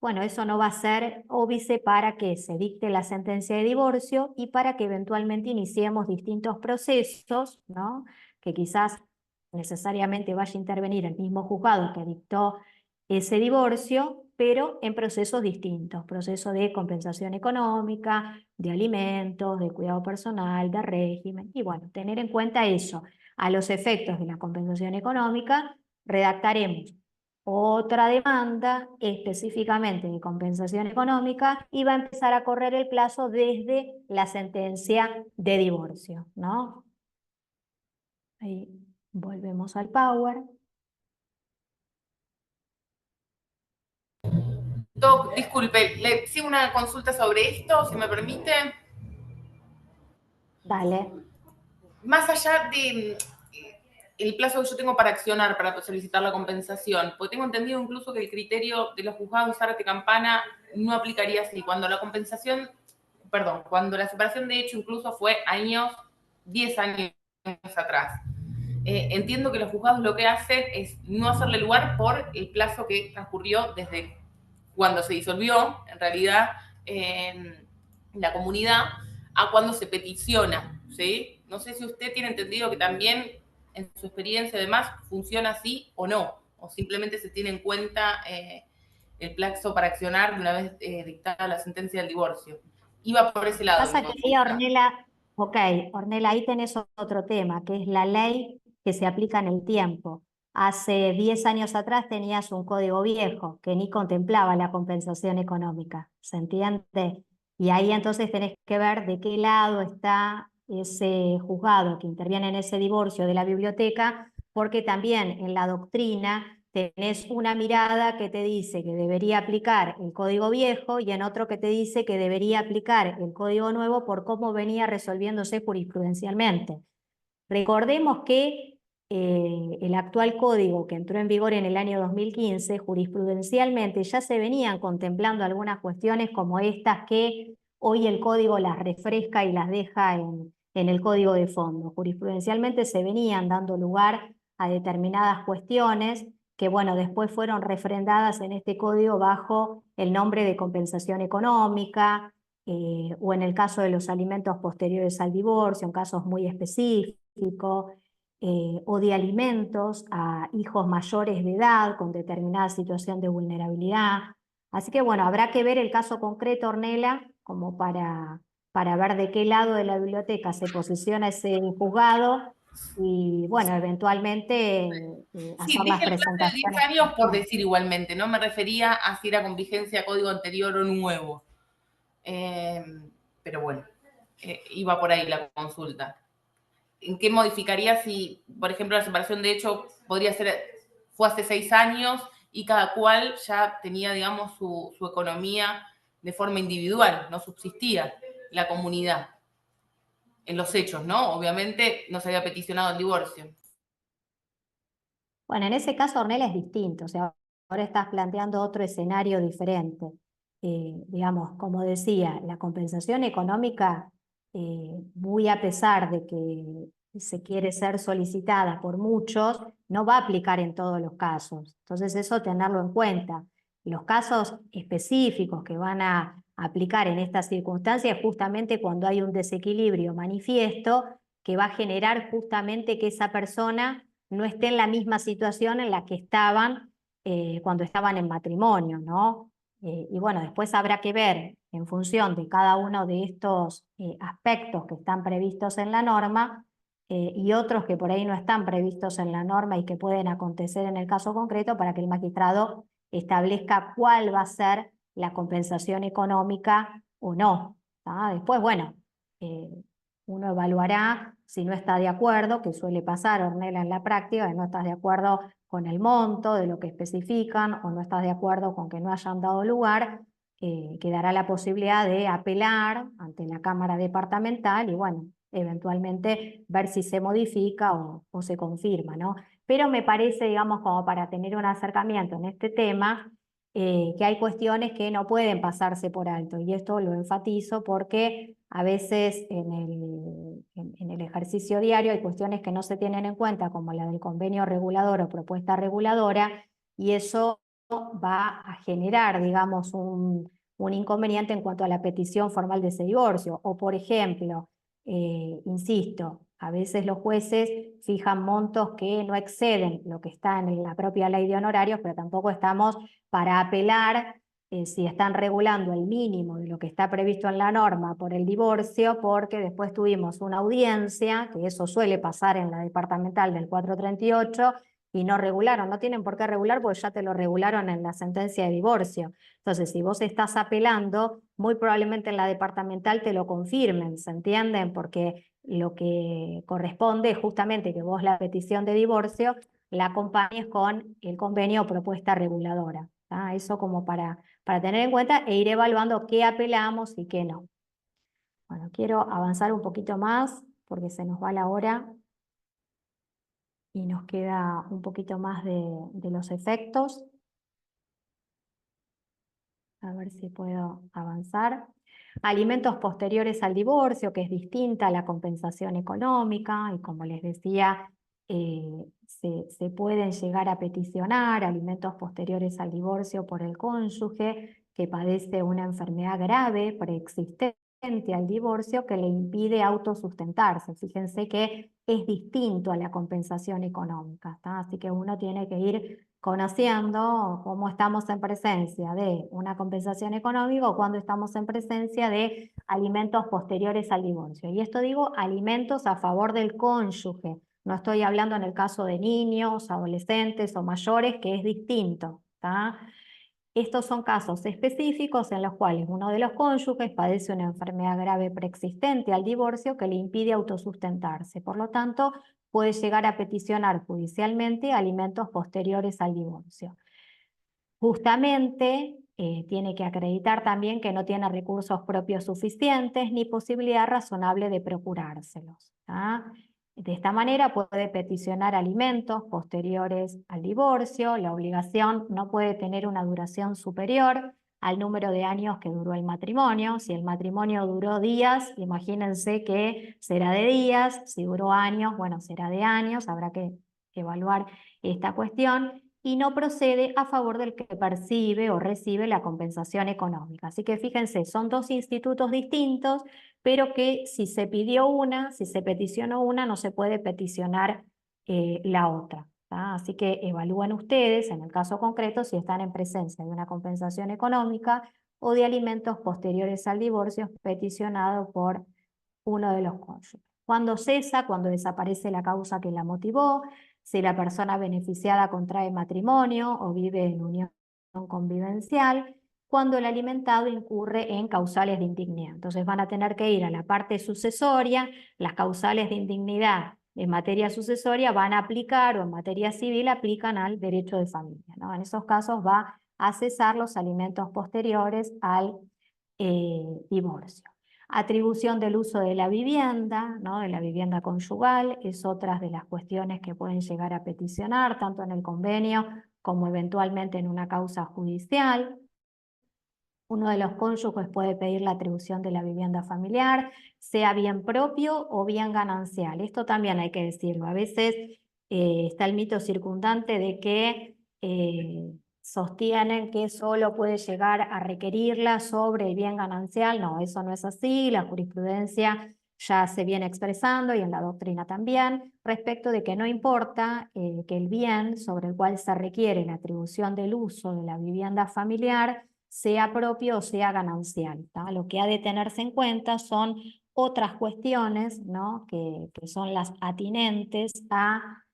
Bueno, eso no va a ser óbice para que se dicte la sentencia de divorcio y para que eventualmente iniciemos distintos procesos, ¿no? Que quizás necesariamente vaya a intervenir el mismo juzgado que dictó ese divorcio, pero en procesos distintos, proceso de compensación económica, de alimentos, de cuidado personal, de régimen, y bueno, tener en cuenta eso. A los efectos de la compensación económica, redactaremos otra demanda específicamente de compensación económica y va a empezar a correr el plazo desde la sentencia de divorcio, ¿no? Ahí volvemos al Power. Doc, disculpe, le sigo una consulta sobre esto, si me permite. Dale. Más allá de el plazo que yo tengo para accionar, para solicitar la compensación, porque tengo entendido incluso que el criterio de los juzgados Zárate Campana no aplicaría así. Cuando la compensación, perdón, cuando la separación de hecho incluso fue 10 años atrás. Entiendo que los juzgados lo que hacen es no hacerle lugar por el plazo que transcurrió desde cuando se disolvió, en realidad, la comunidad, a cuando se peticiona, ¿sí? No sé si usted tiene entendido que también, en su experiencia, además, funciona así o no, o simplemente se tiene en cuenta el plazo para accionar de una vez dictada la sentencia del divorcio. Iba por ese lado. Pasa que ahí, Ornella, ok, Ornella, ahí tenés otro tema, que es la ley que se aplica en el tiempo. Hace 10 años atrás tenías un código viejo que ni contemplaba la compensación económica, ¿se entiende? Y ahí entonces tenés que ver de qué lado está ese juzgado que interviene en ese divorcio de la biblioteca, porque también en la doctrina tenés una mirada que te dice que debería aplicar el código viejo y en otro que te dice que debería aplicar el código nuevo por cómo venía resolviéndose jurisprudencialmente. Recordemos que el actual código que entró en vigor en el año 2015, jurisprudencialmente ya se venían contemplando algunas cuestiones como estas que hoy el código las refresca y las deja en el código de fondo. Jurisprudencialmente se venían dando lugar a determinadas cuestiones que, bueno, después fueron refrendadas en este código bajo el nombre de compensación económica, o en el caso de los alimentos posteriores al divorcio, en casos muy específicos, o de alimentos a hijos mayores de edad con determinada situación de vulnerabilidad. Así que bueno, habrá que ver el caso concreto, Ornella, como para ver de qué lado de la biblioteca se posiciona ese juzgado y bueno, eventualmente Sí, hacer las dije el plazo de 10 presentaciones. años por decir igualmente, no me refería a si era con vigencia código anterior o nuevo. Pero bueno, iba por ahí la consulta. ¿En qué modificaría si, por ejemplo, la separación de hecho podría ser, fue hace 6 años y cada cual ya tenía, digamos, su economía de forma individual, no subsistía la comunidad? en los hechos, ¿no? Obviamente no se había peticionado el divorcio. Bueno, en ese caso, Ornella, es distinto, o sea, ahora estás planteando otro escenario diferente. Digamos, como decía, la compensación económica, muy a pesar de que se quiere ser solicitada por muchos, no va a aplicar en todos los casos. Entonces, eso tenerlo en cuenta. Los casos específicos que van a aplicar en estas circunstancias, justamente cuando hay un desequilibrio manifiesto que va a generar justamente que esa persona no esté en la misma situación en la que estaban cuando estaban en matrimonio, ¿no? Y bueno, después habrá que ver en función de cada uno de estos aspectos que están previstos en la norma y otros que por ahí no están previstos en la norma y que pueden acontecer en el caso concreto para que el magistrado establezca cuál va a ser la compensación económica o no. ¿Tá? Después, bueno, uno evaluará si no está de acuerdo, que suele pasar, Ornella, en la práctica, que no estás de acuerdo con el monto de lo que especifican o no estás de acuerdo con que no hayan dado lugar, quedará la posibilidad de apelar ante la Cámara Departamental y bueno, eventualmente ver si se modifica o se confirma, ¿no? Pero me parece, digamos, como para tener un acercamiento en este tema, que hay cuestiones que no pueden pasarse por alto, y esto lo enfatizo porque a veces en el ejercicio diario hay cuestiones que no se tienen en cuenta, como la del convenio regulador o propuesta reguladora, y eso va a generar, digamos, un inconveniente en cuanto a la petición formal de ese divorcio. O, por ejemplo, insisto, a veces los jueces fijan montos que no exceden lo que está en la propia ley de honorarios, pero tampoco estamos para apelar si están regulando el mínimo de lo que está previsto en la norma por el divorcio, porque después tuvimos una audiencia, que eso suele pasar en la departamental del 438, y no regularon, no tienen por qué regular porque ya te lo regularon en la sentencia de divorcio. Entonces, si vos estás apelando, muy probablemente en la departamental te lo confirmen, ¿se entienden? Porque lo que corresponde es justamente que vos la petición de divorcio la acompañes con el convenio o propuesta reguladora. ¿Tá? Eso como para tener en cuenta e ir evaluando qué apelamos y qué no. Bueno, quiero avanzar un poquito más porque se nos va la hora y nos queda un poquito más de los efectos. A ver si puedo avanzar. Alimentos posteriores al divorcio, que es distinta a la compensación económica, y como les decía, se pueden llegar a peticionar alimentos posteriores al divorcio por el cónyuge que padece una enfermedad grave preexistente al divorcio que le impide autosustentarse. Fíjense que es distinto a la compensación económica, ¿tá? Así que uno tiene que ir conociendo cómo estamos en presencia de una compensación económica o cuando estamos en presencia de alimentos posteriores al divorcio. Y esto digo alimentos a favor del cónyuge. No estoy hablando en el caso de niños, adolescentes o mayores, que es distinto, ¿tá? Estos son casos específicos en los cuales uno de los cónyuges padece una enfermedad grave preexistente al divorcio que le impide autosustentarse. Por lo tanto, puede llegar a peticionar judicialmente alimentos posteriores al divorcio. Justamente tiene que acreditar también que no tiene recursos propios suficientes ni posibilidad razonable de procurárselos. ¿Tá? De esta manera puede peticionar alimentos posteriores al divorcio. La obligación no puede tener una duración superior al número de años que duró el matrimonio. Si el matrimonio duró días, imagínense que será de días. Si duró años, bueno, será de años. Habrá que evaluar esta cuestión. Y no procede a favor del que percibe o recibe la compensación económica. Así que fíjense, son dos institutos distintos, pero que si se pidió una, si se peticionó una, no se puede peticionar la otra. ¿Tá? Así que evalúen ustedes, en el caso concreto, si están en presencia de una compensación económica o de alimentos posteriores al divorcio peticionado por uno de los cónyuges. Cuando cesa, cuando desaparece la causa que la motivó, si la persona beneficiada contrae matrimonio o vive en unión convivencial, cuando el alimentado incurre en causales de indignidad. Entonces van a tener que ir a la parte sucesoria, las causales de indignidad en materia sucesoria van a aplicar o en materia civil aplican al derecho de familia, ¿no? En esos casos va a cesar los alimentos posteriores al divorcio. Atribución del uso de la vivienda, ¿no? De la vivienda conyugal, es otra de las cuestiones que pueden llegar a peticionar, tanto en el convenio como eventualmente en una causa judicial. Uno de los cónyuges puede pedir la atribución de la vivienda familiar, sea bien propio o bien ganancial. Esto también hay que decirlo. A veces está el mito circundante de que sostienen que solo puede llegar a requerirla sobre el bien ganancial. No, eso no es así. La jurisprudencia ya se viene expresando y en la doctrina también, respecto de que no importa que el bien sobre el cual se requiere la atribución del uso de la vivienda familiar sea propio o sea ganancial, ¿tá? Lo que ha de tenerse en cuenta son otras cuestiones, ¿no? que son las atinentes a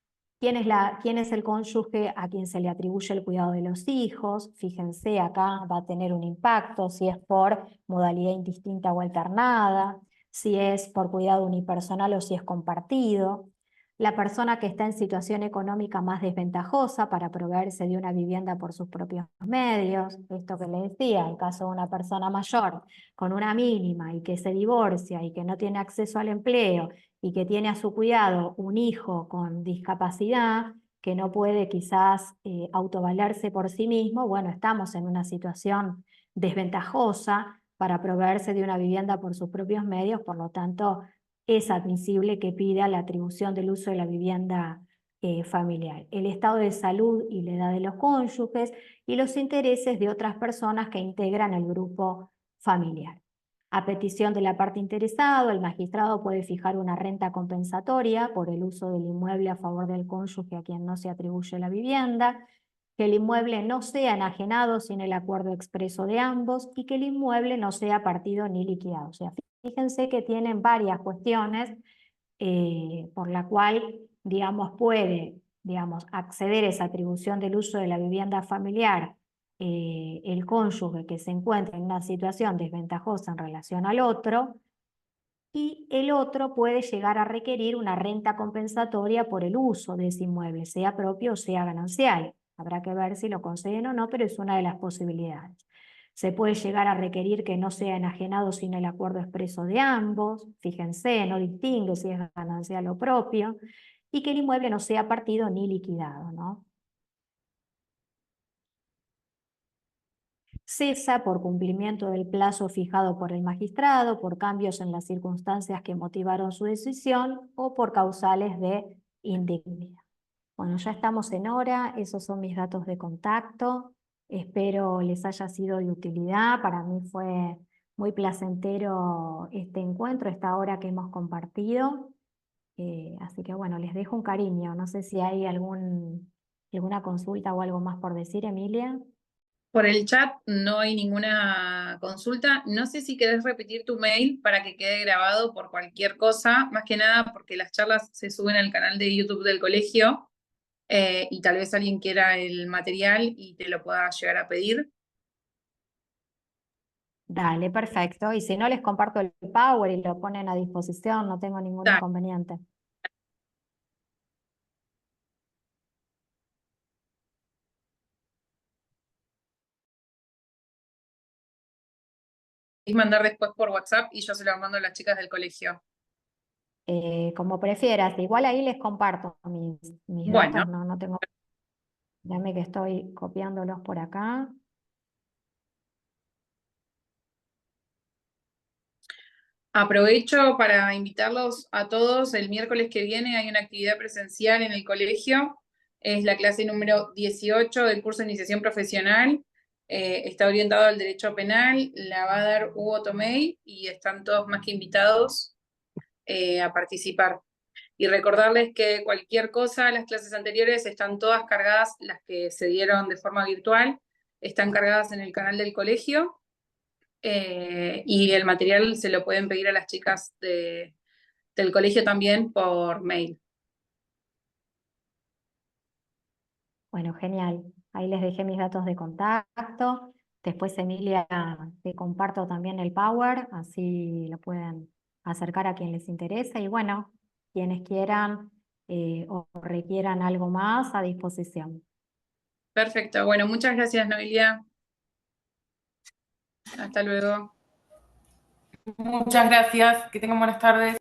quién es el cónyuge a quien se le atribuye el cuidado de los hijos. Fíjense, acá va a tener un impacto si es por modalidad indistinta o alternada, si es por cuidado unipersonal o si es compartido. La persona que está en situación económica más desventajosa para proveerse de una vivienda por sus propios medios, esto que le decía, el caso de una persona mayor con una mínima y que se divorcia y que no tiene acceso al empleo y que tiene a su cuidado un hijo con discapacidad que no puede quizás autovalerse por sí mismo, bueno, estamos en una situación desventajosa para proveerse de una vivienda por sus propios medios, por lo tanto, es admisible que pida la atribución del uso de la vivienda familiar. El estado de salud y la edad de los cónyuges y los intereses de otras personas que integran el grupo familiar. A petición de la parte interesada, el magistrado puede fijar una renta compensatoria por el uso del inmueble a favor del cónyuge a quien no se atribuye la vivienda, que el inmueble no sea enajenado sin el acuerdo expreso de ambos y que el inmueble no sea partido ni liquidado. O sea, fíjense que tienen varias cuestiones por la cual, digamos, puede, digamos, acceder a esa atribución del uso de la vivienda familiar el cónyuge que se encuentra en una situación desventajosa en relación al otro, y el otro puede llegar a requerir una renta compensatoria por el uso de ese inmueble, sea propio o sea ganancial. Habrá que ver si lo conceden o no, pero es una de las posibilidades. Se puede llegar a requerir que no sea enajenado sin el acuerdo expreso de ambos. Fíjense, no distingue si es ganancial o propio. Y que el inmueble no sea partido ni liquidado, ¿no? Cesa por cumplimiento del plazo fijado por el magistrado, por cambios en las circunstancias que motivaron su decisión o por causales de indignidad. Bueno, ya estamos en hora, esos son mis datos de contacto. Espero les haya sido de utilidad. Para mí fue muy placentero este encuentro, esta hora que hemos compartido. Así que bueno, les dejo un cariño. No sé si hay alguna consulta o algo más por decir, Emilia. Por el chat no hay ninguna consulta. No sé si querés repetir tu mail para que quede grabado por cualquier cosa, más que nada porque las charlas se suben al canal de YouTube del colegio y tal vez alguien quiera el material y te lo pueda llegar a pedir. Dale, perfecto. Y si no, les comparto el Power y lo ponen a disposición, no tengo ningún Dale. inconveniente. Es mandar después por WhatsApp y yo se lo mando a las chicas del colegio. Como prefieras, igual ahí les comparto mis Bueno, datos, no tengo. Dame que estoy copiándolos por acá. aprovecho para invitarlos a todos. El miércoles que viene hay una actividad presencial en el colegio. Es la clase número 18 del curso de iniciación profesional. Está orientado al derecho penal. La va a dar Hugo Tomei y están todos más que invitados a participar. Y recordarles que cualquier cosa, las clases anteriores están todas cargadas, las que se dieron de forma virtual, están cargadas en el canal del colegio. Y el material se lo pueden pedir a las chicas del colegio también por mail. Bueno, genial. Ahí les dejé mis datos de contacto. Después, Emilia, te comparto también el Power, así lo pueden acercar a quien les interese. Y bueno, quienes quieran o requieran algo más, a disposición. Perfecto. Bueno, muchas gracias, Noelia. Hasta luego. Muchas gracias, que tengan buenas tardes.